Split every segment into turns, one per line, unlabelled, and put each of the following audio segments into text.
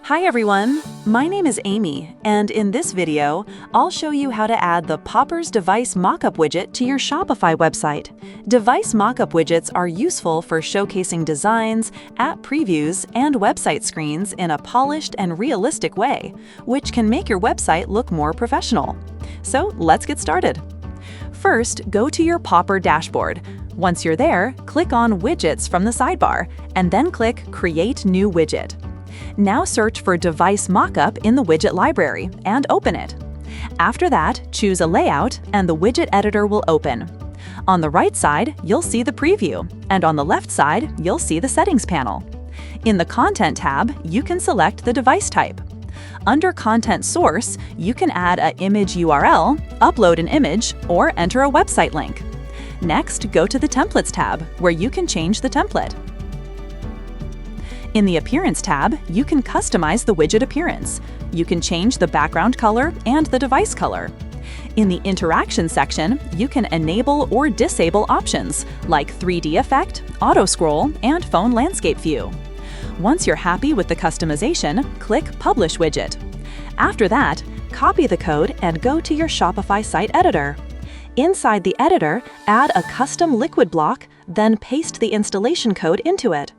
Hi everyone, my name is Amy, and in this video, I'll show you how to add the Poppers Device Mockup Widget to your Shopify website. Device Mockup Widgets are useful for showcasing designs, app previews, and website screens in a polished and realistic way, which can make your website look more professional. So let's get started. First, go to your Popper dashboard. Once you're there, click on Widgets from the sidebar, and then click Create New Widget. Now search for Device Mockup in the widget library and open it. After that, choose a layout and the widget editor will open. On the right side, you'll see the preview, and on the left side, you'll see the settings panel. In the Content tab, you can select the device type. Under Content Source, you can add an image URL, upload an image, or enter a website link. Next, go to the Templates tab, where you can change the template. In the Appearance tab, you can customize the widget appearance. You can change the background color and the device color. In the Interaction section, you can enable or disable options like 3D effect, auto scroll, and phone landscape view. Once you're happy with the customization, click Publish Widget. After that, copy the code and go to your Shopify site editor. Inside the editor, add a custom liquid block, then paste the installation code into it.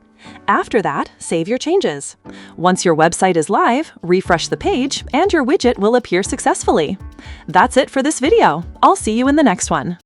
After that, save your changes. Once your website is live, refresh the page and your widget will appear successfully. That's it for this video. I'll see you in the next one.